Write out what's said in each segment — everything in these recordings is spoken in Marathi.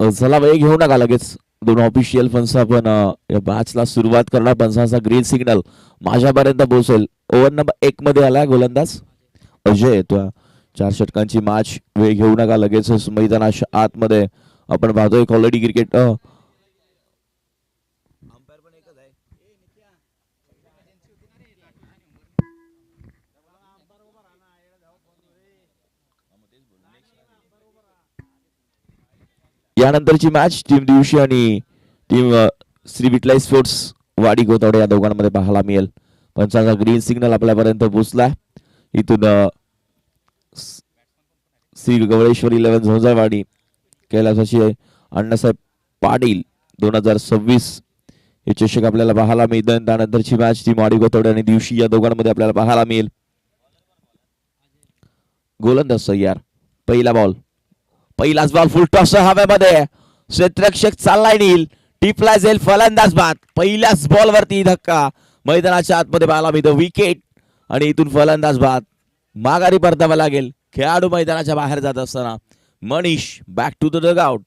चला वेळ घेऊ नका लगेच. दोन ऑफिशियल फन्स आपण या मॅचला सुरुवात करणार. पंचांचा ग्रीन सिग्नल माझ्यापर्यंत पोहोचेल. ओव्हर नंबर 1 मध्ये आलाय गोलंदाज अजय येतोय. 4 षटकांची मॅच. वेळ घेऊ नका लगेच मैदानाच्या आतमध्ये आपण पाहतोय क्वालिटी क्रिकेट. यानंतरची मॅच टीम दिवशी आणि टीम श्री विठलाई स्पोर्ट्स वाडी गोतावडे या दोघांमध्ये पाहायला मिळेल. पंचांचा ग्रीन सिग्नल आपल्यापर्यंत पोहोचलाय. इथून श्री गवळेश्वर 11 झोंजाळवाडी कैलासाची अण्णासाहेब पाटील 2026 हे चषक आपल्याला पाहायला मिळतं. त्यानंतरची मॅच टीम वाडी गोतावडे आणि दिवशी या दोघांमध्ये आपल्याला पाहायला मिळेल. गोलंदाज तयार. पहिला बॉल. पहिलाच बॉल फुल टॉस हवेमध्ये. क्षेत्ररक्षक चाललाय नील. टिपला जाईल फलंदाज बाद. पहिल्याच बॉल वरती धक्का मैदानाच्या आतमध्ये पाहायला मिळतो. विकेट आणि इथून फलंदाज बाद. माघारी परतावा लागेल. खेळाडू मैदानाच्या बाहेर जात असताना Manish back to the dugout.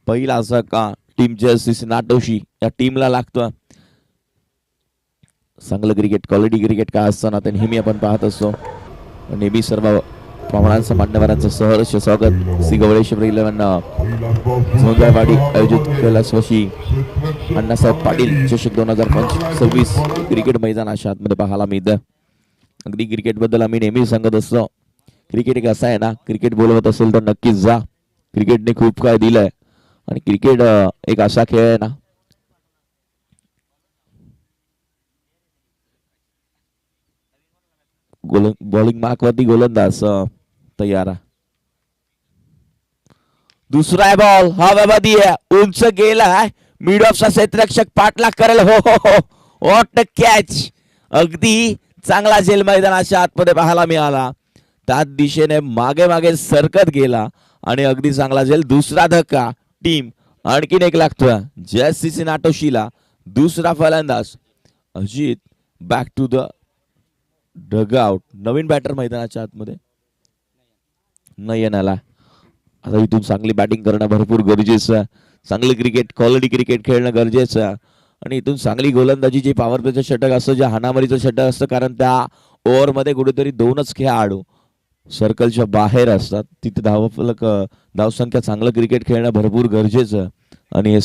पहिला धक्का टीम जर्सी नाटोशी या टीमला लागतो. चांगलं क्रिकेट क्वालिटी क्रिकेट काय असताना ते नेहमी आपण पाहत असतो. नेहमी सर्व पाहुण्यांचं मान्यवरांचं सहर्ष स्वागत श्री गवळेश्वर 11 झोंजाळवाडी आयोजित कैलासवासी अण्णासाहेब पाटील चषक 2026 क्रिकेट मैदानाच्या आतमध्ये पाहायला मिळतं. अगदी क्रिकेट बद्दल आम्ही नेहमी सांगत असतो. क्रिकेट एक असं आहे ना, क्रिकेट बोलवत असेल तर नक्कीच जा. क्रिकेटने खूप काय दिलंय आणि क्रिकेट एक असा खेळ आहे ना. बॉलिंग मार्क वरती गोलंदाज तयार. दुसरा बॉल हवेमध्ये उंच गेलाय. मिड ऑफचा क्षेत्ररक्षक पाठलाग करेल. हो हो हो व्हॉट कॅच. अगदी चांगला झेल मैदानाच्या आतमध्ये पाहायला मिळाला. त्याच दिशेने मागे मागे सरकत गेला आणि अगदी चांगला झेल. दुसरा धक्का टीम आणखीन एक लागतोय जयसिसी नाटोशीला. दुसरा फलंदाज Ajit back to the dugout. नवीन बॅटर मैदानाच्या आतमध्ये नयन आला. आता इथून चांगली बॅटिंग करणं भरपूर गरजेचं आहे. चांगली क्रिकेट क्वालिटी क्रिकेट खेळणं गरजेचं आहे आणि इथून चांगली गोलंदाजी जे पॉवर प्लेचं षटक असतं, जे हाणामारीचं षटक असतं, कारण त्या ओव्हरमध्ये कुठेतरी 2च खेळाडू सर्कलच्या बाहेर असतात. तिथे धावफलक धावसंख्या चांगलं क्रिकेट खेळणं भरपूर गरजेचं आहे आणि हे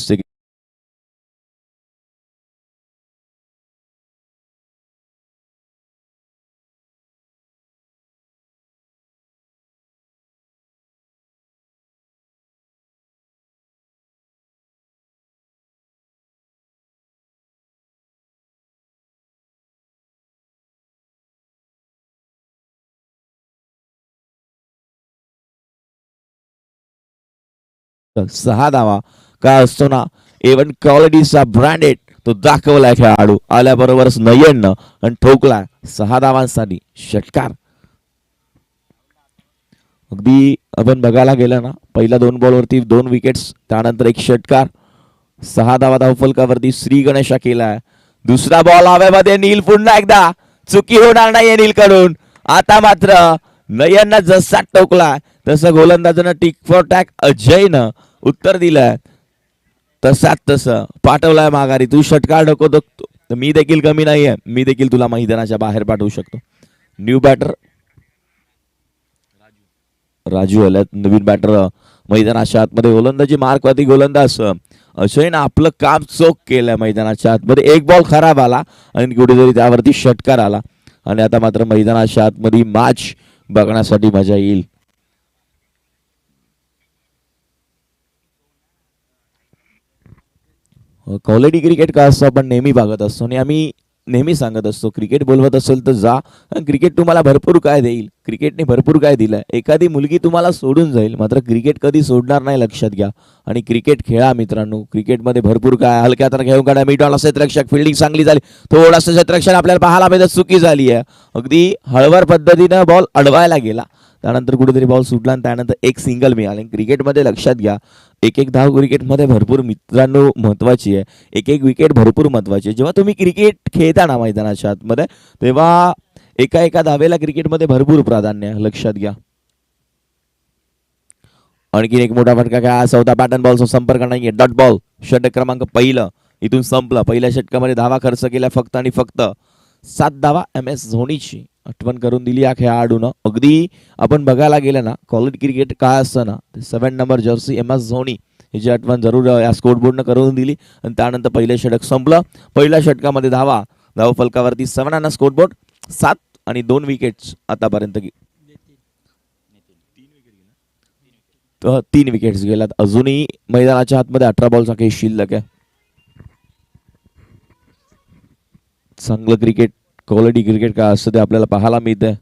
सहा धावा काय असतो ना. एवन क्वालिटीचा ब्रँडेड तो दाखवलाय खेळाडू. आल्याबरोबरच नयन आणि ठोकला 6 धावांसाठी षटकार. अगदी आपण बघायला गेलं ना, पहिल्या 2 बॉलवरती 2 विकेट्स, त्यानंतर एक षटकार. 6 धावा धावफलकावरती श्री गणेशा केलाय. दुसरा बॉल हवेमध्ये. नील पुन्हा एकदा चुकी होणार नाहीये नील कडून. आता मात्र नयननं जसा टोकला तसं गोलंदाजानं टिक फॉर टॅक अजयनं उत्तर दिलंय. तसाच तसं पाठवलाय माघारी. तू षटकार नको तर मी देखील कमी नाहीये. मी देखील तुला मैदानाच्या बाहेर पाठवू शकतो. न्यू बॅटर राजू आल्यात. नवीन बॅटर मैदानाच्या आतमध्ये. गोलंदाजी मार्कवरती गोलंदाज अजयनं आपलं काम चोख केलं मैदानाच्या आतमध्ये. एक बॉल खराब आला आणि कुठेतरी त्यावरती षटकार आला आणि आता मात्र मैदानाच्या आतमध्ये मॅच बघण्यासाठी मजा येईल. क्वालिटी क्रिकेट का असतं आपण नेहमी बघत असतो आणि आम्ही नेहमी सांगत असतो, क्रिकेट बोलवत असेल तर जा. क्रिकेट तुम्हाला भरपूर काय देईल. क्रिकेटने भरपूर काय दिलंय. एखादी मुलगी तुम्हाला सोडून जाईल, मात्र क्रिकेट कधी सोडणार नाही, लक्षात घ्या. आणि क्रिकेट खेळा मित्रांनो. क्रिकेटमध्ये भरपूर काय. हलक्या तर घेऊन काढा. मिडॉन क्षेत्ररक्षक फिल्डिंग चांगली झाली. थोडंसं क्षेत्ररक्षण आपल्याला पाहायला मिळतं. चुकी झाली आहे. अगदी हळवर पद्धतीनं बॉल अडवायला गेला. त्यानंतर कुठेतरी बॉल सुटला आणि त्यानंतर एक सिंगल मिळाले. क्रिकेटमध्ये लक्षात घ्या, एक एक धाव क्रिकेटमध्ये भरपूर मित्रांनो महत्वाची आहे. एक एक विकेट भरपूर महत्वाची आहे. जेव्हा तुम्ही क्रिकेट खेळता ना मैदानाच्या आतमध्ये, तेव्हा एका एका धावेला क्रिकेटमध्ये भरपूर प्राधान्य आहे, लक्षात घ्या. आणखीन एक मोठा फटका काय चौथा पॅटर्न बॉलचा संपर्क नाहीये. Dot ball. षटक क्रमांक पहिलं इथून संपलं. पहिल्या षटकामध्ये धावा खर्च केल्या फक्त आणि फक्त 7 धावा. एम एस धोनीची आठवण करून दिली या खेळाडूनं. अगदी आपण बघायला गेलं ना क्वालिटी क्रिकेट काय असतं ना, 7 number jersey M S Dhoni याची आठवण जरूर या स्कोरबोर्डनं करून दिली. आणि त्यानंतर पहिलं षटक संपलं. पहिल्या षटकामध्ये धाव फलकावरती 7 स्कोरबोर्ड 7 आणि 2 विकेट्स आतापर्यंत 3 विकेट्स गेल्यात. अजूनही मैदानाच्या आतमध्ये 18 बॉलचा काही शिल्लक आहे. चांगलं क्रिकेट क्वालिटी क्रिकेट काय असतं ते आपल्याला पाहायला मिळतंय.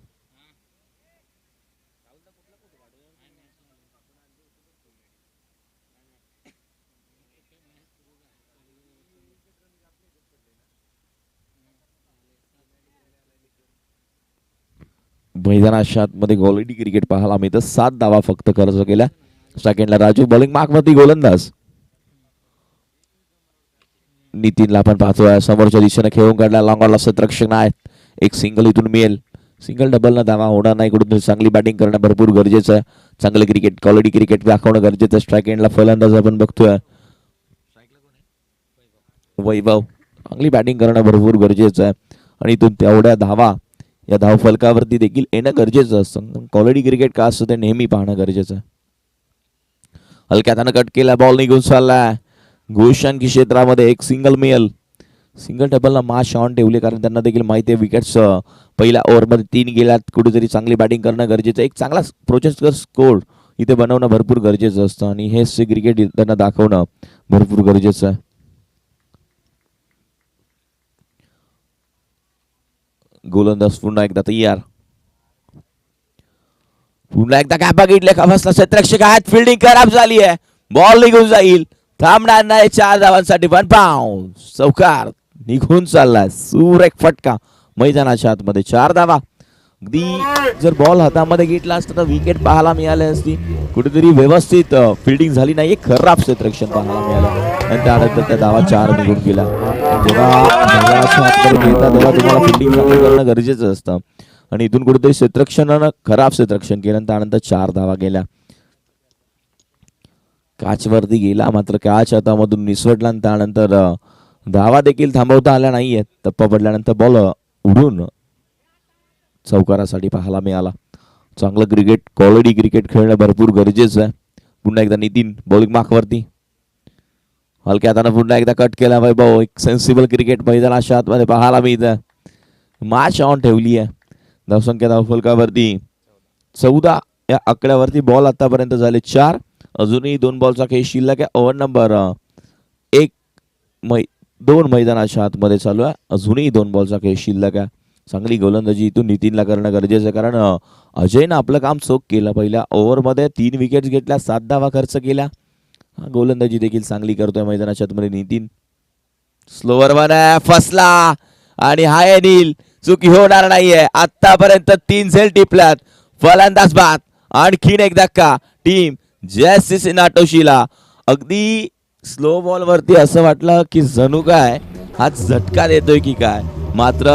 मैदानाच्या आतमध्ये क्वालिटी क्रिकेट पाहायला मिळतं. 7 धावा फक्त खर्च केल्या. सेकंडला राजू बॉलिंग मार्कवरती गोलंदाज. नितीनला आपण पाहतोय समोरच्या दिशेने खेळून काढला. लॉंग ऑनला क्षेत्ररक्षण आहेत. एक सिंगल इथून मिळेल. सिंगल डबल न धावा होणार नाही. कुठून चांगली बॅटिंग करणं भरपूर गरजेचं आहे. चांगलं क्रिकेट क्वालिटी क्रिकेट दाखवणं गरजेचं आहे. स्ट्राईक एंडला फलंदाज आपण बघतोय वैभव. चांगली बॅटिंग करणं भरपूर गरजेचं आहे आणि इथून तेवढ्या धावा या धाव फलकावरती देखील येणं गरजेचं असतं. क्वालिटी क्रिकेट का असतं ते नेहमी पाहणं गरजेचं आहे. हलक्या हातानं कट केला. बॉल निघून चाललाय घोषांकी क्षेत्रामध्ये. एक सिंगल मिळेल. सिंगल डबलला माश ऑन ठेवले कारण त्यांना देखील माहिती आहे विकेट्स पहिल्या ओव्हरमध्ये 3 गेल्यात. कुठेतरी चांगली बॅटिंग करणं गरजेचं आहे. एक चांगला प्रोजेक्ट स्कोर इथे बनवणं भरपूर गरजेचं असतं आणि हेच क्रिकेट त्यांना दाखवणं भरपूर गरजेचं आहे. गोलंदाज पुन्हा एकदा तयार. पुन्हा एकदा काय बघितले का फसला क्षेत्ररक्षक आहेत. फिल्डिंग खराब झाली आहे. बॉल निघून जाईल. थांबणार नाही. 4 धावांसाठी 1 बाउन्स. चौकार निघून चाललाय. सुरेख फटका मैदानाच्या आतमध्ये 4 धावा. अगदी जर बॉल हातामध्ये घेतला असता तर विकेट पाहायला मिळाली असती. कुठेतरी व्यवस्थित फिल्डिंग झाली नाही. खराब क्षेत्ररक्षण पाहायला मिळालं आणि त्यानंतर त्या धावा 4 निघून गेला. जेव्हा मैदानाच्या आतमध्ये घेतात तेव्हा तुम्हाला फिल्डिंग करणं गरजेचं असतं आणि इथून कुठेतरी क्षेत्ररक्षणानं खराब क्षेत्ररक्षण केलं. त्यानंतर 4 धावा गेल्या. काचवरती गेला मात्र काच हातामधून निसटला आणि त्यानंतर धावा देखील थांबवता आल्या नाहीयेत. टप्पा पडल्यानंतर बॉल उडून चौकारासाठी पाहायला मिळाला. चांगलं क्रिकेट क्वालिटी क्रिकेट खेळणं भरपूर गरजेचं आहे. पुन्हा एकदा नितीन बॉलिंग मार्कवरती. हलक्या हातानं पुन्हा एकदा कट केला वैभव. एक सेन्सिबल क्रिकेट मैदानाच्या आतमध्ये पाहायला मिळतं. मॅच ऑन ठेवली आहे. धावसंख्या धावफलकावरती 14 या आकड्यावरती बॉल आतापर्यंत झाले 4. अजूनही 2 बॉलचा खेळ शिल्लक आहे. ओव्हर नंबर 2 मैदानाच्या आतमध्ये चालू आहे. अजूनही 2 बॉलचा खेळ शिल्लक आहे. चांगली गोलंदाजी इथून नितीनला करणं गरजेचं आहे कारण अजयनं आपलं काम चोख केलं. पहिल्या ओव्हरमध्ये 3 विकेट्स घेतल्या. 7 धावा खर्च केल्या. गोलंदाजी देखील चांगली करतोय मैदानाच्या आतमध्ये नितीन. स्लोवर वन फसला आणि हाय अनिल चुकी होणार नाहीये. आतापर्यंत 3 झेल टिपल्यात. फलंदाज बाद. आणखीन एक धक्का टीम जयसिंह नाटोशीला. अगदी स्लो बॉल वरती असं वाटलं की जणू काय हा झटका देतोय की काय. मात्र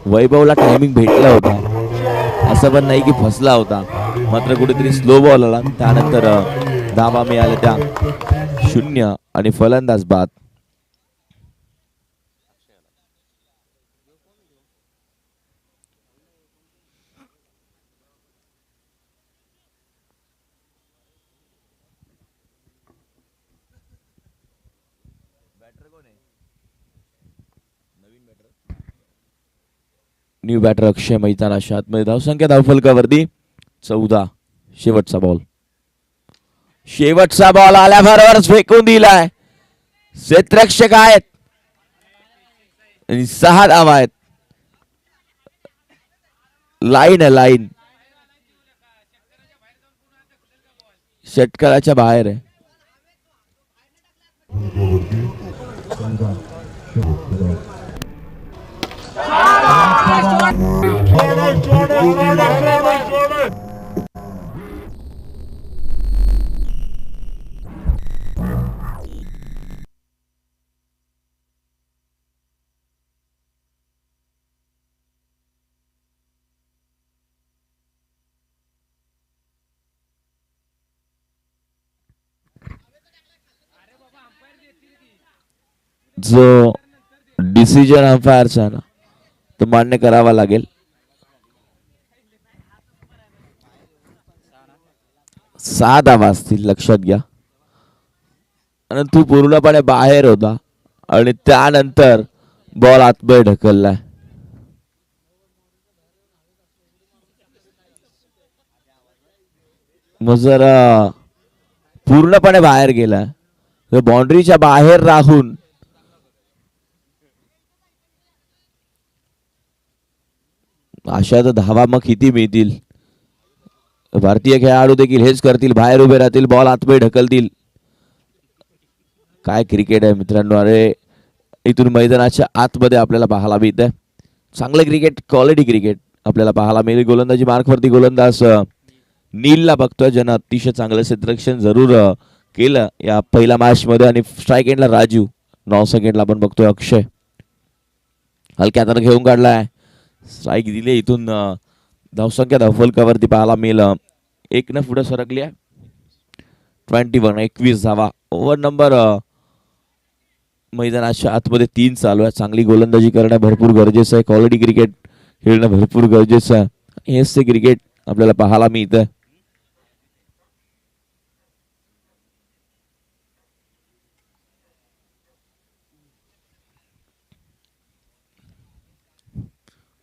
वैभवला टायमिंग भेटला होता. असं पण नाही की फसला होता. मात्र कुठेतरी स्लो बॉल आला. त्यानंतर धावा मिळाल्या त्या 0 आणि फलंदाज बाद. न्यू बॅटर अक्षय मैदानाच्या आतमध्ये. धावसंख्या धावफलकावरती 14. शेवटचा बॉल. शेवटचा बॉल आल्याबरोबरच फेकून दिलाय. क्षेत्ररक्षक आहेत आणि 6 धावा आहेत. लाईन आहे लाईन. षटकाराच्या बाहेर आहे. जो डिसिजन अंपायरचा आहे ना तो मान्य करावा लागेल. 6 धावा असतील लक्षात घ्या. आणि तू पूर्णपणे बाहेर होता आणि त्यानंतर बॉल आतमध्ये ढकललाय. मग जर पूर्णपणे बाहेर गेला तर बाउंड्रीच्या बाहेर राहून अशा तर धावा मग किती मिळतील. भारतीय खेळाडू देखील हेच करतील, बाहेर उभे राहतील, बॉल आतमध्ये ढकलतील. काय क्रिकेट आहे मित्रांनो. अरे इथून मैदानाच्या आतमध्ये आपल्याला पाहायला मिळत आहे चांगलं क्रिकेट, क्वालिटी क्रिकेट आपल्याला पाहायला मिळेल. गोलंदाजी मार्कवरती गोलंदाज नीलला बघतोय ज्यानं अतिशय चांगलं क्षेत्ररक्षण जरूर केलं या पहिल्या मॅच मध्ये. आणि स्ट्राईक एंडला राजू, 9 सेकंडला आपण बघतोय अक्षय हलक्या हाताने घेऊन काढलाय, स्ट्राईक दिली. इथून धावसंख्या धावफलकावरती पाहायला मिळेल 1 न पुढे सरकली आहे. 21 धावा. ओव्हर नंबर मैदानाच्या आतमध्ये 3 चालू आहे. चांगली गोलंदाजी करणं भरपूर गरजेचं आहे, क्वालिटी क्रिकेट खेळणं भरपूर गरजेचं आहे. हेच ते क्रिकेट आपल्याला पाहायला मिळतं.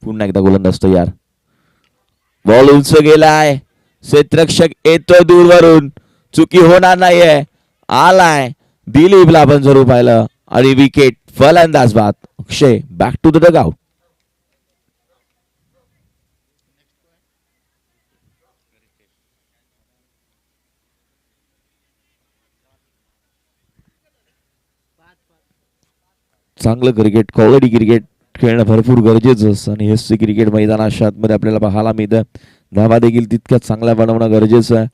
पुन्हा एकदा गोलंदाज तयार, बॉल उंच गेलाय, क्षेत्ररक्षक येतो दूरवरून, चुकी होणार नाहीये, आलाय, दिलीपला आपण जरूर पाहिलं आणि विकेट. फलंदाज बाद. अक्षय बॅक टू द डगआउट. चांगलं क्रिकेट, क्वालिटी क्रिकेट खेळणं भरपूर गरजेचं असतं आणि हेच क्रिकेट मैदानाच्या आतमध्ये आपल्याला पाहायला मिळतं. धावा देखील तितक्याच चांगल्या बनवणं गरजेचं आहे.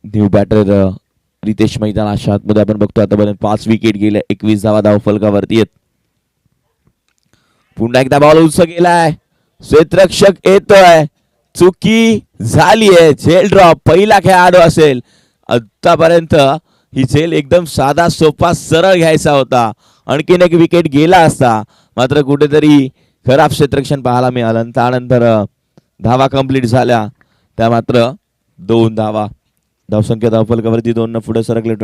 न्यू बॅटर रितेश मैदानाच्या आतमध्ये आपण बघतो आतापर्यंत 5 विकेट गेले, 21 धावा धावफलकावरती आहेत. पुन्हा एकदा बॉल उंच गेलाय, क्षेत्ररक्षक येतोय, चुकी झालीये, झेल ड्रॉप. पहिला खेळाडू असेल आतापर्यंत ही झेल एकदम साधा सोपा सरळ घ्यायचा होता, आणखीन एक विकेट गेला असता, मात्र कुठेतरी खराब क्षेत्ररक्षण पाहायला मिळालं. त्यानंतर धावा कंप्लीट झाल्या, त्या मात्र 2 धावा. धावसंख्या धावफलकावरती 2 न पुढे सरकले.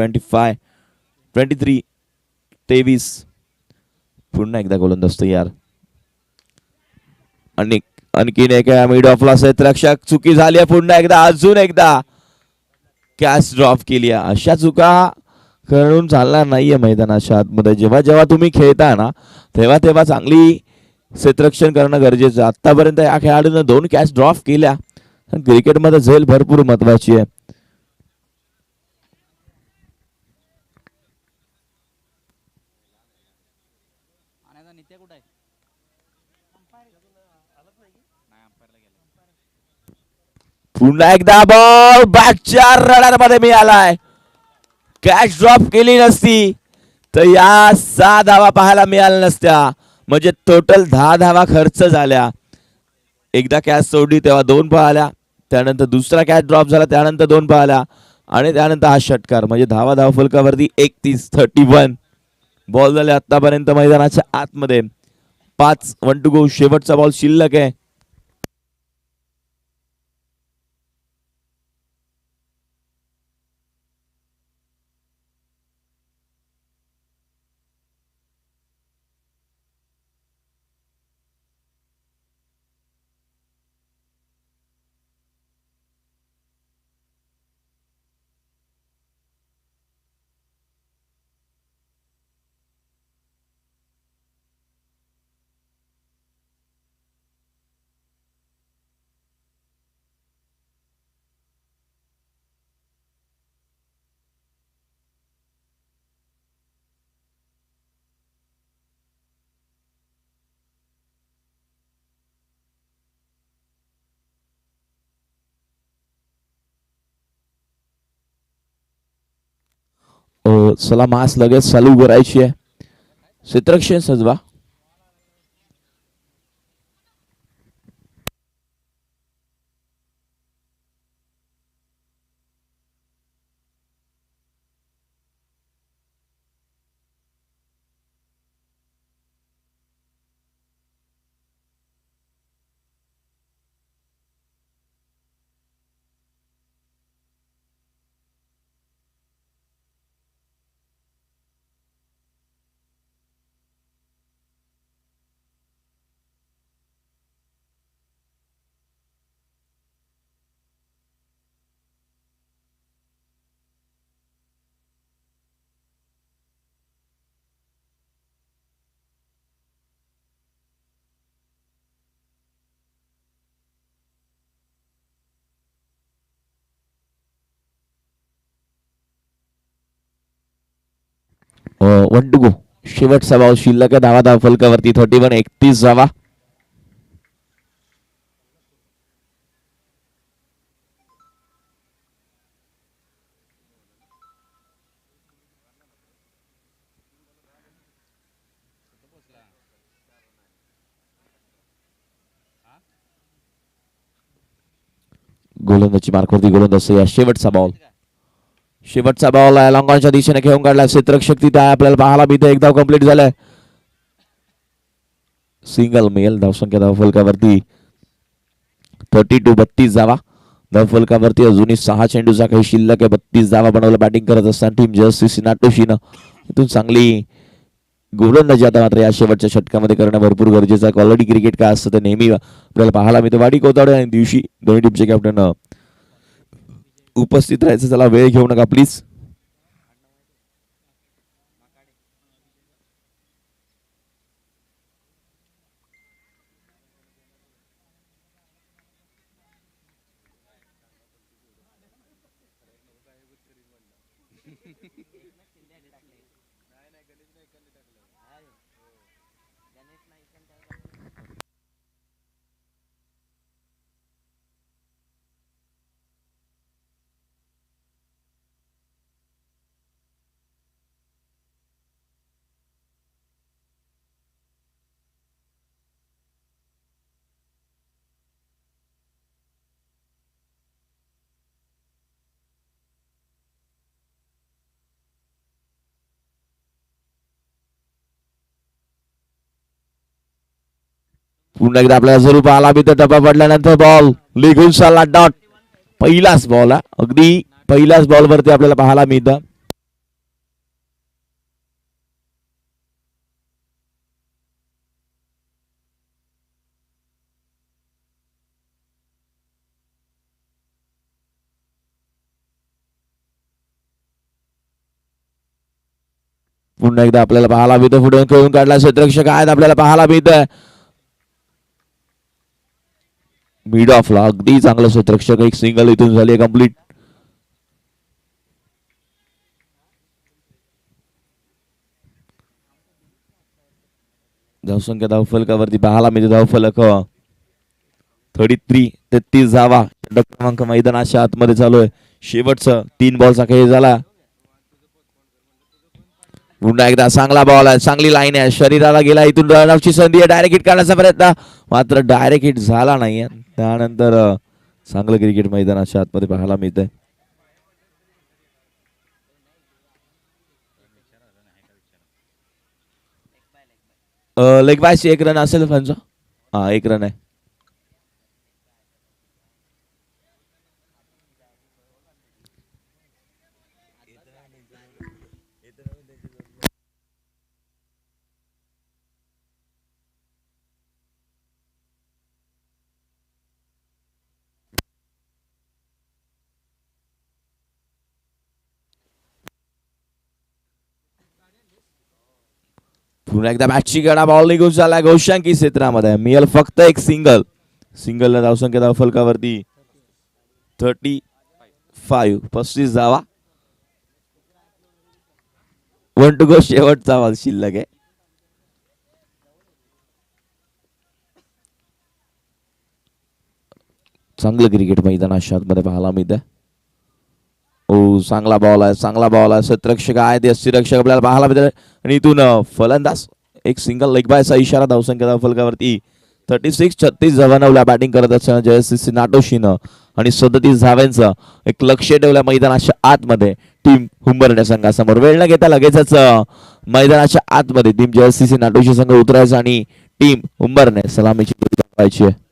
23. पुन्हा एकदा गोलंदाज तयार आणि आणखीन एक मिड ऑफला क्षेत्ररक्षक, चुकी झाली आहे. पुन्हा एकदा, अजून एकदा कॅच ड्रॉप केली आहे. अशा चुका करून चालणार नाहीये मैदानाच्या आतमध्ये. जेव्हा जेव्हा तुम्ही खेळता ना तेव्हा तेव्हा चांगली क्षेत्ररक्षण करणं गरजेचं. आतापर्यंत या खेळाडूने 2 कॅच ड्रॉप केल्या. क्रिकेटमध्ये झेल भरपूर महत्वाची आहे. पुन्हा एकदा बॉल बॅकच्या रडार मध्ये मिळालाय. कॅच ड्रॉप केली नसती तर या 6 धावा पाहायला मिळाल्या नसत्या, म्हणजे टोटल 10 धावा खर्च झाल्या. एकदा कॅच सोडली तेव्हा 2 पाहिल्या, त्यानंतर दुसरा कॅच ड्रॉप झाला त्यानंतर 2 पाहिल्या आणि त्यानंतर हा षटकार, म्हणजे धावा धावफलकावरती 31 बॉल झाले आतापर्यंत मैदानाच्या आतमध्ये. 5 1 टू गो. शेवटचा बॉल शिल्लक आहे. चला मास लगेच चालू करायची आहे. क्षेत्ररक्षण सजवा. 1 टू गो. शेवटचा बॉल शिल्लक आहे. धावा फलकावरती 31-31 धावा. गोलंदाजी मार्कवरती गोलंदाज या शेवटचा बॉल आहे. लॉंगॉनच्या दिशेने घेऊन काढला. क्षेत्ररक्षक तिथे आहे. आपल्याला पाहायला मिळते. एक धाव कंप्लीट झालाय. Single male. धावसंख्या धावफलकावरती 32-32 धावा. धावफलकावरती अजूनही 6 चेंडूचा काही शिल्लक आहे. 32 धावा बनवलं बॅटिंग करत असताना टीम जर्सी नाटोशीनं इथून चांगली गोलंदाजी आता मात्र या शेवटच्या षटकामध्ये करणं भरपूर गरजेचं आहे. क्वालिटी क्रिकेट काय असतं ते नेहमी आपल्याला पाहायला मिळतं. वाडी कोतावडे आणि दिवशी दोन्ही टीमचे कॅप्टन उपस्थित राहायचं. चला वेळ घेऊ नका प्लीज. पुन्हा एकदा आपल्याला जरूर पाहायला मिळतं. टप्पा पडल्यानंतर बॉल निघून चालला. डॉट. पहिलाच बॉल आहे. अगदी पहिल्याच बॉल वरती आपल्याला पाहायला मिळतं. पुन्हा एकदा आपल्याला पाहायला मिळतं. पुढे खेळून काढला. क्षेत्ररक्षक आहेत. आपल्याला पाहायला मिळतं मिड ऑफला. अगदी चांगलं क्षेत्ररक्षक. एक सिंगल इथून झाली कंप्लीट. धावसंख्या धावफलकावरती पाहायला मिळते. धावफलक 33-33 धावा. क्रमांक मैदानाच्या आतमध्ये चालू आहे. शेवटचं 3 बॉलचा खेळ झाला. पुन्हा एकदा चांगला बॉल आहे. चांगली लाईन आहे. शरीराला गेला. इथून रनआउटची संधी आहे. डायरेक्ट हिट काढण्याचा प्रयत्न मात्र डायरेक्ट हिट झाला नाहीये. त्यानंतर चांगलं क्रिकेट मैदानाच्या आतमध्ये पाहायला मिळतंय. लेग बायस 1 रन असेल फंचा. हा 1 रन आहे. पुन्हा एकदा बॅटची गडा. बॉल निघून झाला गोशांकी क्षेत्रामध्ये. मिळेल फक्त एक सिंगल. सिंगल धावसंख्या धावफलकावरती 35 धावा. 1 टू गो. शेवटचा बॉल शिल्लक आहे. चांगलं क्रिकेट मैदानाच्या आतमध्ये पाहायला मिळतंय. ओ चांगला बॉल आहे. चांगला बॉल आहे. क्षेत्ररक्षक आहे. यष्टीरक्षक आपल्याला पाहायला मिळतात. आणि इथून फलंदाज एक सिंगल लेग बायचा इशारा. धावसंख्या धावफलकावरती 36-36 धावांना बॅटिंग करत असताना जयसिंह नाटोशीनं आणि 37 धावांचं एक लक्ष ठेवलं मैदानाच्या आतमध्ये टीम हुंबरणे संघासमोर. वेळ न घेता लगेचच मैदानाच्या आतमध्ये टीम जयसिंह नाटोशी संघ उतरायचं आणि टीम हुंबरणे सलामीची पाहायची आहे.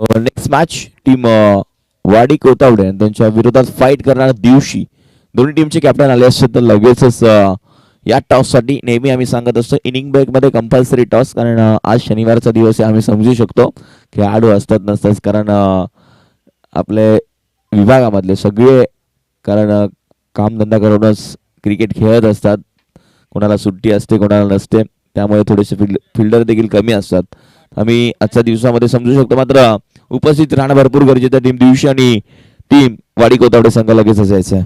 नेक्स्ट मॅच टीम वाडी कोतावडे आणि त्यांच्या विरोधात फाईट करणारा दिवशी दोन्ही टीमचे कॅप्टन आले असते तर लगेचच या टॉस साठी नेहमी आम्ही सांगत असतो इनिंग ब्रेक मध्ये कंपल्सरी टॉस कारण आज शनिवारचा दिवस आहे आम्ही समजू शकतो खेळाडू असतात नसतात कारण आपले विभागामधले सगळे कारण कामधंदा करूनच क्रिकेट खेळत असतात कोणाला सुट्टी असते कोणाला नसते त्यामुळे थोडेसे फिल्डर देखील कमी असतात आम्ही आजच्या दिवसामध्ये समजू शकतो मात्र उपस्थित राहणं भरपूर गरजेचं टीम दिवशी आणि टीम वाडी कोतावडे संघ लगेच असायचं आहे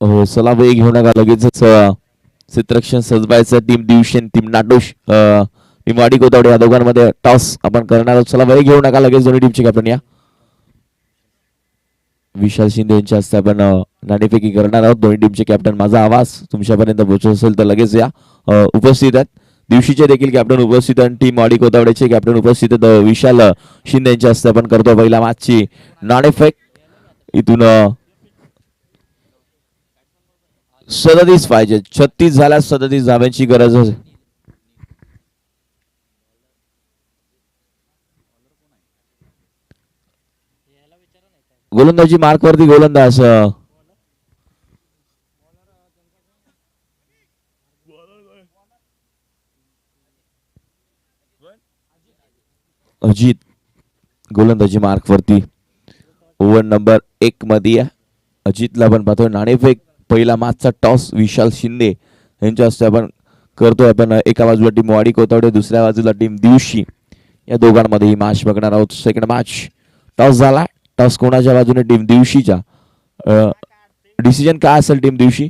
हो चला वेग घेऊ नका लगेचच क्षेत्ररक्षण सजवायचं टीम दिवशी टीम नाटोश टीम वाडी कोतावडे या दोघांमध्ये टॉस आपण करणार आहोत चला वेग घेऊ नका लगेच दोन्ही टीमचे कॅप्टन या विशाल शिंदे यांच्या हस्ते आपण नाणेफेकी करणार आहोत दोन्ही टीमचे कॅप्टन माझा आवाज तुमच्यापर्यंत पोहोचत असेल तर लगेच या उपस्थित आहेत दिवशीचे देखील कॅप्टन उपस्थित आणि टीम वाडी कोतावडेचे कॅप्टन उपस्थित आहेत विशाल शिंदे यांच्या हस्ते आपण करतो पहिला मॅचची नाणेफेक इथून 37 पाहिजे 36 झाल्यास 37 धाव्यांची गरज आहे गोलंदाजी मार्कवरती गोलंदाज अजित गोलंदाजी मार्कवरती ओव्हर नंबर 1 मध्ये अजितला आपण पाहतोय नाणेफेक पहिला मॅचचा टॉस विशाल शिंदे यांच्या हस्ते आपण करतोय आपण एका बाजूला टीम वाडी कोतावडे दुसऱ्या बाजूला टीम दिवशी या दोघांमध्ये ही मॅच बघणार आहोत सेकंड मॅच टॉस झाला टॉस कोणाच्या बाजूने टीम दिवशीच्या डिसिजन काय असेल टीम दिवशी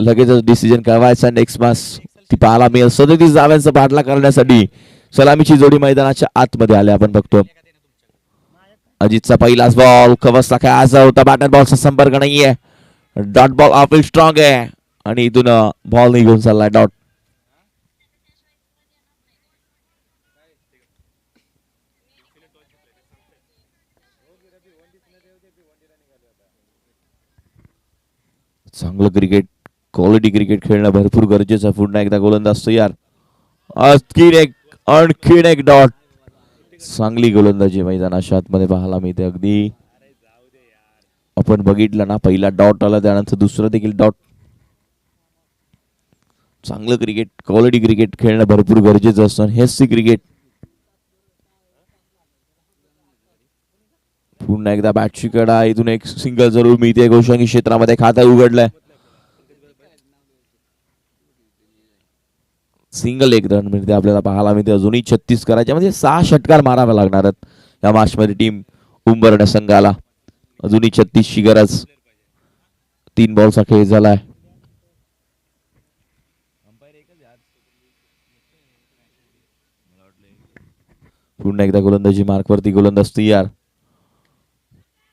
लगेचच डिसिजन कळवायचा नेक्स्ट मॅच ती पाहायला मिळेल 37 धाव्यांचा पाठला करण्यासाठी सलामीची जोडी मैदानाच्या आतमध्ये आले आपण बघतो अजितचा पहिलाच बॉल कवचला काय आज होता बॅटर बॉलचा संपर्क नाहीये डॉट बॉल ऑफ स्ट्रॉंग आहे आणि इथून बॉल निघून चाललाय डॉट चांगलं क्रिकेट क्वालिटी क्रिकेट खेळणं भरपूर गरजेचं पुन्हा एकदा गोलंदाज तयार आणखीन एक डॉट चांगली गोलंदाजी मैदानाच्या आतमध्ये पाहायला मिळते अगदी आपण बघितलं ना पहिला डॉट आला त्यानंतर दुसरा देखील डॉट चांगलं क्रिकेट क्वालिटी क्रिकेट खेळणं भरपूर गरजेचं असतं हेच क्रिकेट पुन्हा एकदा बॅटची कडा इथून एक सिंगल जरूर मिळते गोशांगी क्षेत्रामध्ये खातं उघडलंय सिंगल एक रन मिळते आपल्याला पाहायला मिळते अजूनही 36 करायच्या म्हणजे 6 षटकार मारावे लागणार आहेत या मॅच मध्ये टीम उंबरण्या संघाला अजूनही 36 ची गरज 3 बॉलचा खेळ झालाय पुन्हा एकदा गोलंदाजी मार्कवरती गोलंदाज तयार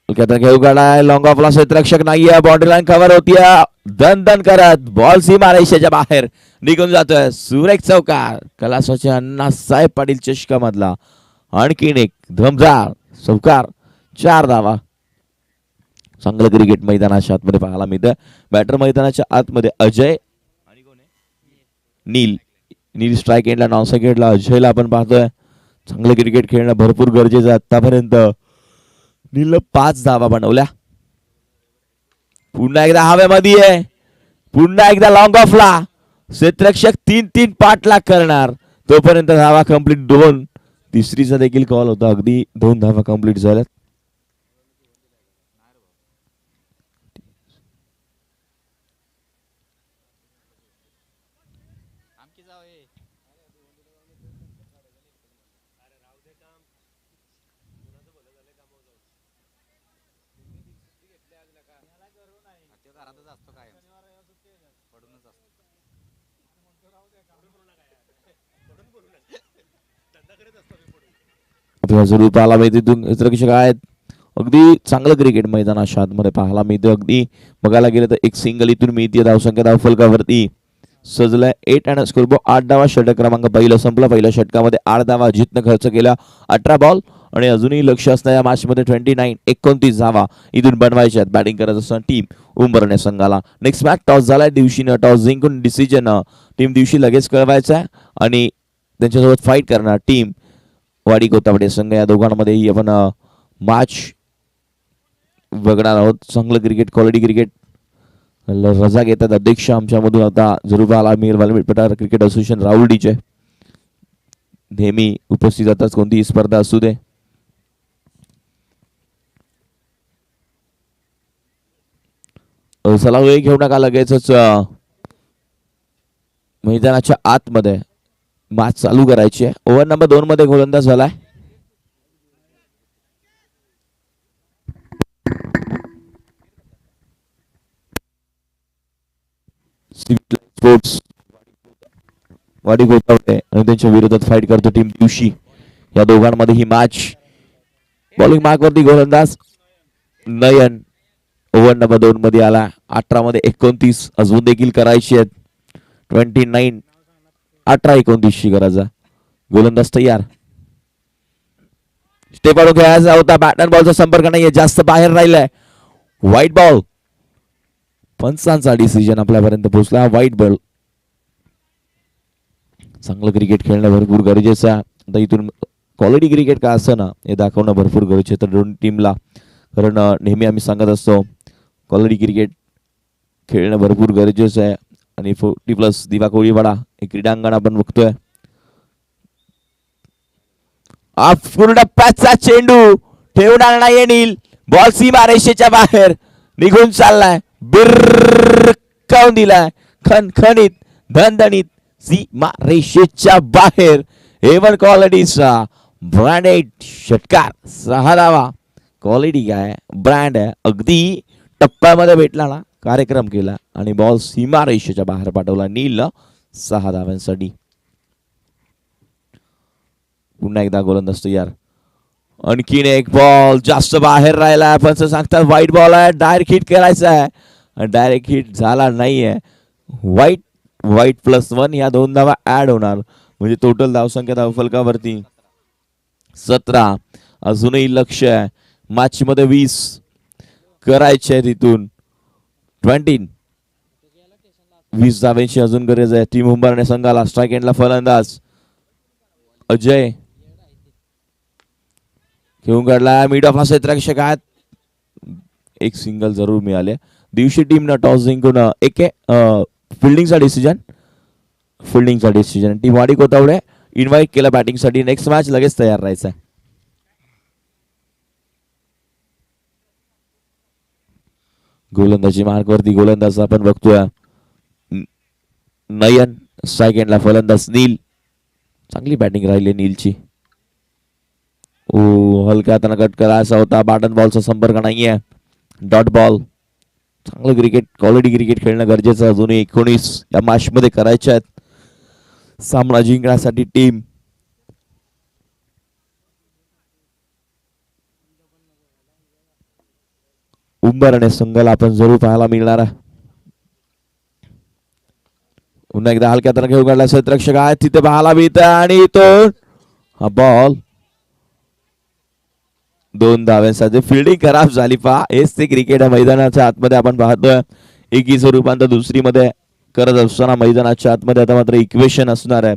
घेऊ गाडा लॉंग ऑफला क्षेत्ररक्षक नाहीये बाउंड्री लाईन कव्हर होतीये दन दन करत बॉल सीमा रेषेच्या बाहेर निघून जातोय सुरेख चौकार कलासाचे अण्णासाहेब पाटील चषका मधला आणखीन एक धमदार चौकार 4 धावा चांगलं क्रिकेट मैदानाच्या आतमध्ये पाहायला मिळतं बॅटर मैदानाच्या आतमध्ये अजय नील नील स्ट्राईक एंडला नॉन स्ट्राईक एंडला अजयला आपण पाहतोय चांगलं क्रिकेट खेळणं भरपूर गरजेचं आहे आतापर्यंत नील 5 धावा बनवल्या पुन्हा एकदा हवेमध्ये आहे पुन्हा एकदा लॉंग ऑफला क्षेत्ररक्षक 3-3 पाठलाग करणार तोपर्यंत धावा कंप्लीट 2 तिसरीचा देखील कॉल होता अगदी 2 धावा कंप्लीट झाल्यात जरूर पाहायला मिळते क्षेत्ररक्षक आहेत. अगदी चांगलं क्रिकेट मैदानाच्या आतमध्ये पाहायला मिळतं. अगदी बघायला गेलं तर एक सिंगल इथून मिळते. धावसंख्या धावफलकावरती सजलाय 8 आणि स्कोरबोर्ड 8 धावा. षटक क्रमांक पहिला संपला. पहिल्या षटकामध्ये 8 धावा जितनं खर्च केला. 18 बॉल आणि अजूनही लक्ष असणाऱ्या या मॅच मध्ये 29 धावा इथून बनवायच्यात. बॅटिंग करत असताना टीम उंबरणे संघाला. नेक्स्ट मॅच टॉस झालाय दिवशीनं. टॉस जिंकून डिसिजन टीम दिवशी लगेच कळवायचा आहे आणि त्यांच्यासोबत फाईट करणार टीम वाडी कोतावडे संघ. या दोघांमध्येही आपण मॅच बघणार आहोत. चांगलं क्रिकेट, क्वालिटी क्रिकेट. रजा घेतात अध्यक्ष आमच्यामधून आता जरूर पाहायला मिळेल. वाल्मिक पठार क्रिकेट असोसिएशन राहुल डीजे नेहमी उपस्थित असतात कोणतीही स्पर्धा असू दे. चला वेळ घेऊ नका, लगेचच मैदानाच्या आतमध्ये मॅच चालू करायची आहे. ओव्हर नंबर 2 मध्ये गोलंदाज झालाय. स्पोर्ट्स वाडी गोतावडे आणि त्यांच्या विरोधात फाईट करतो टीम दिवशी. या दोघांमध्ये ही मॅच. बॉलिंग मार्क वरती गोलंदाज नयन ओव्हर नंबर 2 मध्ये आला. 18 मध्ये 29 अजून देखील करायची आहेत. 29 18-29 ची गरज आहे. गोलंदाज तयार. स्टेपआउट खेळायचा होता. बॅट अँड बॉलचा संपर्क नाहीये, जास्त बाहेर राहिलाय. White ball. पंचांचा डिसिजन आपल्यापर्यंत पोहोचला. White ball. चांगलं क्रिकेट खेळणं भरपूर गरजेचं आहे. आता इथून क्वालिटी क्रिकेट का असं ना हे दाखवणं भरपूर गरजेचं आहे दोन टीमला. कारण नेहमी आम्ही सांगत असतो क्वालिटी क्रिकेट खेळणं भरपूर गरजेचं आहे. आणि 40+ दिवा कोळीवाडा हे क्रीडांगण आपण बघतोय. पूर्ण पॅचचा चेंडू ठेवणार नाही नील. बॉल सीमा रेषेच्या बाहेर निघून चाललाय. बिरकावून दिलाय. खणखणीत धणधणीत सीमा रेषेच्या बाहेर. एवन क्वालिटीचा ब्रँडेड षटकार. 6 धावा. क्वालिटी काय ब्रँड आहे. अगदी टप्प्यामध्ये भेटला ना, कार्यक्रम केला आणि बॉल सीमा रेषेच्या बाहेर पाठवला नील 6 धाव्यांसाठी. पुन्हा एकदा गोलंदाज तयार. आणखीन एक बॉल जास्त बाहेर राहिला. पण सांगतात व्हाईट बॉल आहे. डायरेक्ट हिट करायचा आहे. डायरेक्ट हिट झाला नाहीये. व्हाईट +1 या 2 धावा ऍड होणार. म्हणजे टोटल धावसंख्या धावफलकावरती 17. अजूनही लक्ष आहे मॅच मध्ये 20 करायचे आहे. तिथून 20 धाव्यांची अजून गरज आहे. टीम उंबरणे संघाला. स्ट्राईक एंडला फलंदाज अजय घेऊन काढला. मिड ऑफ क्षेत्ररक्षक आहेत. एक सिंगल जरूर मिळाले. दिवशी टीमनं टॉस जिंकून फिल्डिंगचा डिसिजन टीम वाडी कोतावडे इन्व्हाइट केलं बॅटिंगसाठी. नेक्स्ट मॅच लगेच तयार राहायचं आहे. गोलंदाजी मार्कवरती गोलंदाज आपण बघतोय नयन. स्ट्राईक एंडला फलंदाज नील. चांगली बॅटिंग राहिली नीलची. हलक्या हाताने कट करायचा होता. बॅट अँड बॉलचा संपर्क नाहीये. Dot ball. चांगलं क्रिकेट, क्वालिटी क्रिकेट खेळणं गरजेचं. अजूनही 19 या मॅच मध्ये करायच्या आहेत. सामना जिंकण्यासाठी टीम उंबरणे संघाला आपण जरूर पाहायला मिळणार आहे. पुन्हा एकदा हलक्या हाताने घेऊन काढला. क्षेत्ररक्षक आहे तिथे पाहायला मिळतं आणि तो हा बॉल 2 धाव्यांसाठी. फिल्डिंग खराब झाली. पहा हेच ते क्रिकेट आहे. मैदानाच्या आतमध्ये आपण पाहतोय एकीचं रूपांतर दुसरी मध्ये करत असताना मैदानाच्या आतमध्ये आता मात्र इक्वेशन असणार आहे.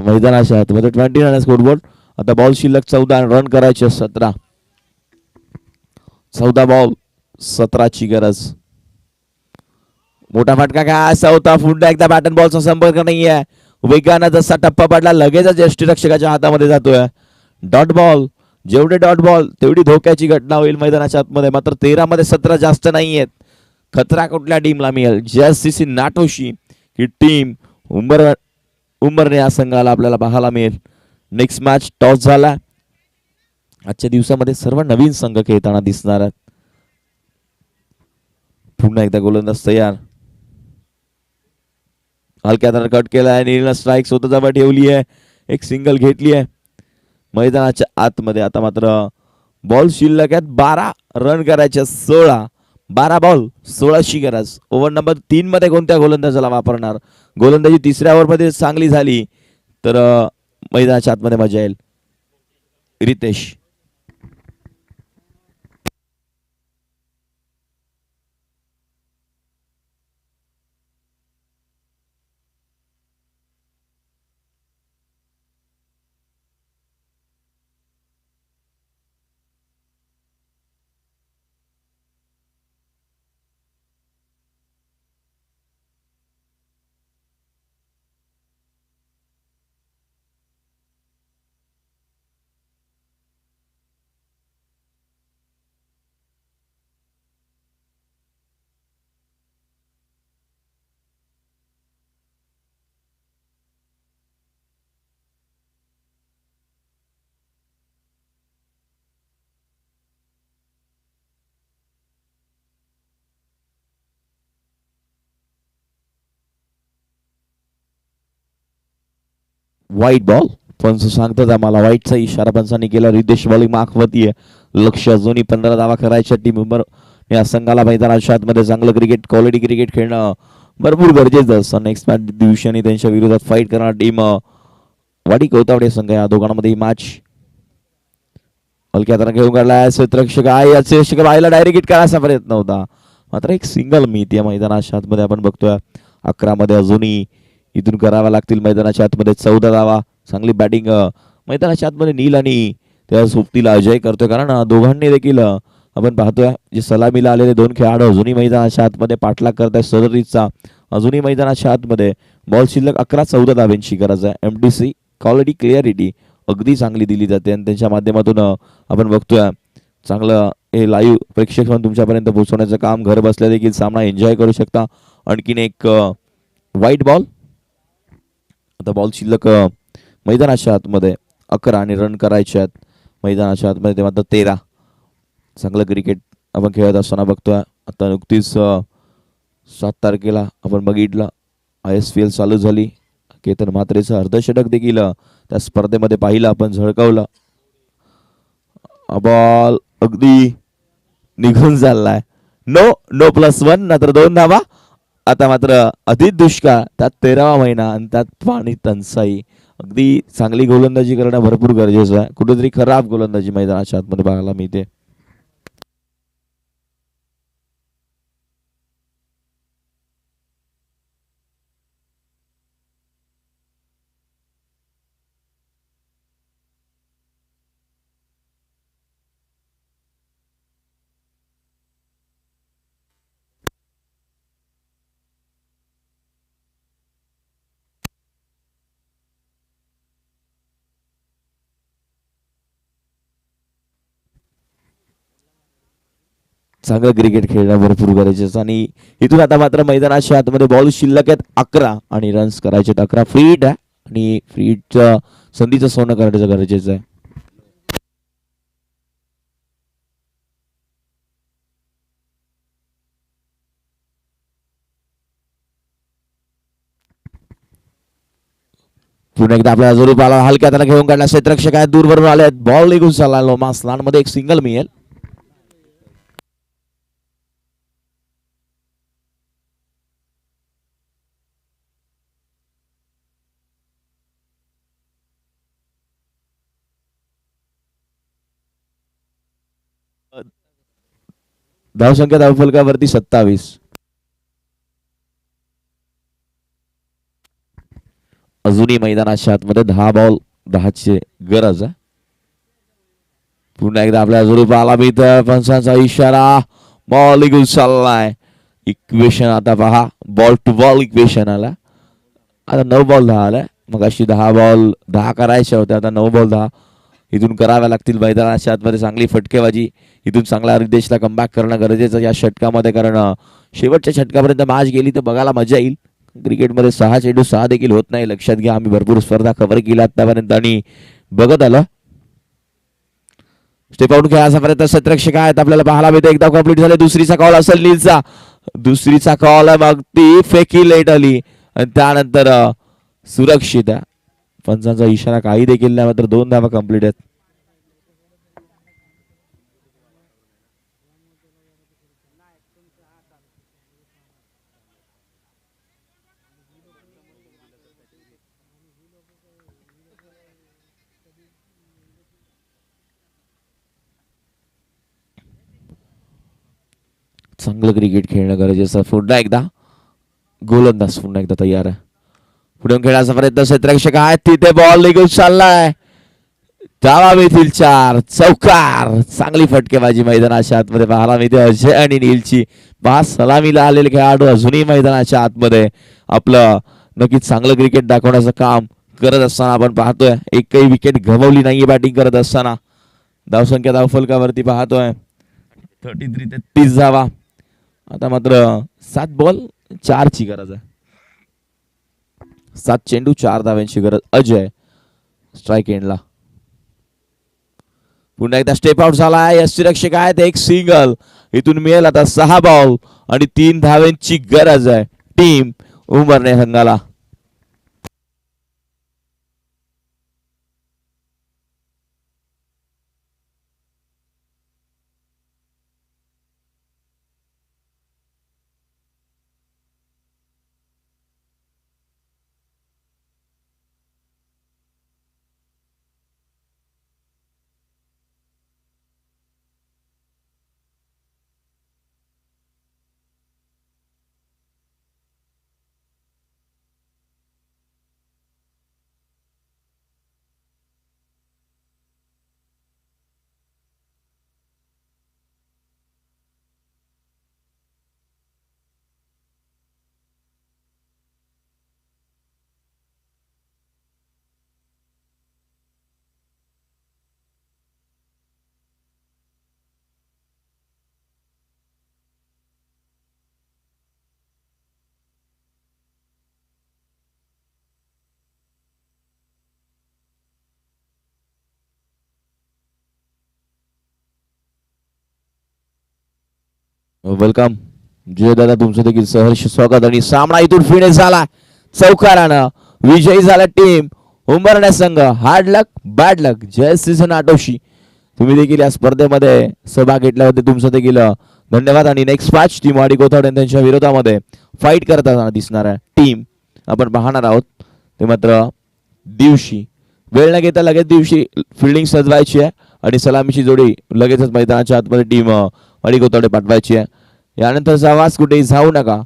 मैदानाच्या आतमध्ये 29 स्कोरबोर्ड. आता बॉल शिल्लक 14. रन करायचे 17. 14 बॉल 17 ची गरज. मोठा फटका काय असा होता. पुन्हा एकदा बॅट अँड बॉलचा संपर्क नाहीये. वेगानं जसा टप्पा पडला लगेचच यष्टीरक्षकाच्या हातामध्ये जातोय. Dot ball. जेवढे डॉट बॉल तेवढी धोक्याची घटना होईल मैदानाच्या आतमध्ये. मात्र 13 मध्ये 17 जास्त नाहीयेत. खतरा कुठल्या टीमला मिळेल. JSCC नाटोशी ही टीम उंबरणे या संघाला आपल्याला पाहायला मिळेल. नेक्स्ट मॅच टॉस झाला आजच्या दिवसामध्ये सर्व नवीन संघ खेळताना दिसणार आहेत. पुन्हा एकदा गोलंदाज तयार. हलक्या हाताने कट केला आहे. नीलनं स्ट्राईक स्वतःजवळ ठेवली आहे. एक सिंगल घेतली आहे मैदानाच्या आतमध्ये. आता मात्र बॉल शिल्लक आहेत 12 रन करायचे. 12 बॉल 16ची गरज. ओव्हर नंबर 3 मध्ये कोणत्या गोलंदाजाला वापरणार? गोलंदाजी तिसऱ्या ओव्हरमध्ये चांगली झाली तर मैदानाच्या आतमध्ये मजा येईल. Ritesh white ball. पंच सांगतात आम्हाला व्हाईटचा इशारा पंचांनी केला. रितेश बॉलिंग मागवती आहे. लक्ष अजूनही 15 धावा करायच्या टीम या संघाला मैदानाच्या आतमध्ये चांगलं क्रिकेट क्वालिटी क्रिकेट खेळणं भरपूर गरजेचं असतं. नेक्स्ट मॅच दिवशी त्यांच्या विरोधात फाईट करणार टीम वाडी कौतावडे संघ. या दोघांमध्ये ही मॅच हलक्या हाताने घेऊन काढला. क्षेत्ररक्षक आहे या क्षेत्ररक्षक आईला डायरेक्ट हिट करायचा प्रयत्न होता मात्र एक सिंगल मिळते या मैदानाच्या आतमध्ये. आपण बघतोय 11 मध्ये अजूनही इथून कराव्या लागतील मैदानाच्या आतमध्ये 14 धावा. चांगली बॅटिंग मैदानाच्या आतमध्ये नील आणि त्या सोबतीला अजय करतोय कारण दोघांनी देखील आपण पाहतोय जे सलामीला आलेले 2 खेळाडू अजूनही मैदानाच्या आतमध्ये पाठलाग करताय सदरीचा. अजूनही मैदानाच्या आतमध्ये बॉल शिल्लक 11-14 धाव्यांची गरज आहे. MDC क्वालिटी क्लिअरिटी अगदी चांगली दिली जाते आणि त्यांच्या माध्यमातून आपण बघतोय चांगलं हे लाईव्ह प्रेक्षक म्हणून तुमच्यापर्यंत पोहोचवण्याचं काम. घर बसल्या देखील सामना एन्जॉय करू शकता. आणखीन एक व्हाईट बॉल. आता बॉल शिल्लक मैदानाच्या आतमध्ये 11 आणि रन करायचे आहेत मैदानाच्या आतमध्ये ते मात्र 13. चांगलं क्रिकेट आपण खेळत असताना बघतोय. आता नुकतीच 7 तारखेला आपण बघितलं ISPL चालू झाली. केतन म्हात्रेचं अर्धशतक देखील त्या स्पर्धेमध्ये पाहिलं आपण, झळकावलं. बॉल अगदी निघून चाललाय. नो +1 नंतर 2 धावा. आता मात्र अधिक दुष्काळ, त्यात 13वा महिना आणि त्यात पाणी टंचाई. अगदी चांगली गोलंदाजी करणं भरपूर गरजेचं आहे. कुठेतरी खराब गोलंदाजी मैदानाच्या आतमध्ये पाहायला मिळते. चांगलं क्रिकेट खेळणं भरपूर गरजेचं आणि इथून आता मात्र मैदानाच्या आतमध्ये बॉल शिल्लक आहेत 11 आणि रन्स करायचे 11. फ्री हिट आहे आणि फ्री हिटच्या संधीचं सोनं करण्याचं गरजेचं आहे. पुन्हा एकदा आपल्या स्वरूपाला हलक्या हाताने घेऊन काढला. क्षेत्ररक्षक आहेत दूरवरून आले आहेत. बॉल निघून चालला. लोमास लान मध्ये एक सिंगल मिळेल. धावसंख्या धावफलकावरती 27. अजूनही मैदानाच्या आतमध्ये 10 बॉल 10ची गरज आहे. पुन्हा एकदा आपल्या स्वरूपाला मिळतं पंचांचा इशारा. बॉल निघून चाललाय. इक्वेशन आता पहा, बॉल टू बॉल इक्वेशन आला. आता 9 बॉल 10 आलाय. मग अशी 10 बॉल 10 करायच्या होत्या, आता 9 बॉल 10 इथून कराव्या लागतील. मैदानाच्या आतमध्ये चांगली फटकेबाजी, इथून चांगला रितेशला कमबॅक करणं गरजेचं या षटकामध्ये, कारण शेवटच्या षटकापर्यंत मॅच गेली तर बघायला मजा येईल. क्रिकेटमध्ये 6 चेंडू 6 देखील होत नाही, लक्षात घ्या. आम्ही भरपूर स्पर्धा कव्हर केल्या आतापर्यंत आणि बघत आलो. स्टेप आउट खेळायचा प्रयत्न क्षेत्ररक्षक आहेत आपल्याला पाहायला मिळते. एकदा कंप्लीट झाले. दुसरीचा कॉल असेल नीलचा. दुसरीचा कॉल मग ती फेकी लेट आली आणि त्यानंतर सुरक्षित आहे. पंचांचा इशारा काही देखील नाही, मात्र 2 धावा कंप्लीट आहेत. चांगलं क्रिकेट खेळणं गरजेचं. पुन्हा एकदा गोलंदाज पुन्हा एकदा तयार आहे. पुढे खेळायचा प्रयत्न क्षेत्ररक्षक आहेत. तिथे बॉल निघून चाललाय. धावा मिळतील 4. चौकार. चांगली फटकेबाजी मैदानाच्या आतमध्ये पाहायला मिळते. अजय आणि नीलची 5 सलामीला आलेले खेळाडू अजूनही मैदानाच्या आतमध्ये आपलं नक्कीच चांगलं क्रिकेट दाखवण्याचं काम करत असताना आपण पाहतोय. एकही विकेट गमावली नाहीये बॅटिंग करत असताना. धावसंख्या धावफलकावरती पाहतोय 33 धावा. आता मात्र 7 बॉल 4 ची गरज आहे. 7 चेंडू 4 धाव्यांची गरज. अजय स्ट्राईक एंडला. पुन्हा एकदा स्टेप आउट झाला आहे. यष्टीरक्षक आहेत. एक सिंगल इथून मिळेल. आता 6 बॉल आणि 3 धाव्यांची गरज आहे टीम उमरणे संघाला. वेलकम जय दादा, तुमचं देखील सहर्ष स्वागत. आणि सामना इथून फिनिश झाला चौकारानं. विजयी झाला टीम उंबरण्या संघ. हार्ड लक बॅड लक. जय सीझन आटोशी. तुम्ही देखील या स्पर्धेमध्ये सहभाग घेतल्याबद्दल तुमचं देखील धन्यवाद. आणि नेक्स्ट मॅच टीम वाडी कोथावड त्यांच्या विरोधामध्ये फाईट करताना दिसणार आहे टीम आपण पाहणार आहोत. ते मात्र दिवशी वेळ न घेता लगेच दिवशी फिल्डिंग सजवायची आहे आणि सलामीची जोडी लगेचच मैदानाच्या आतमध्ये टीम वाडी कोथावडे पाठवायची आहे. यानंतर आवाज कुठेही जाऊ नका.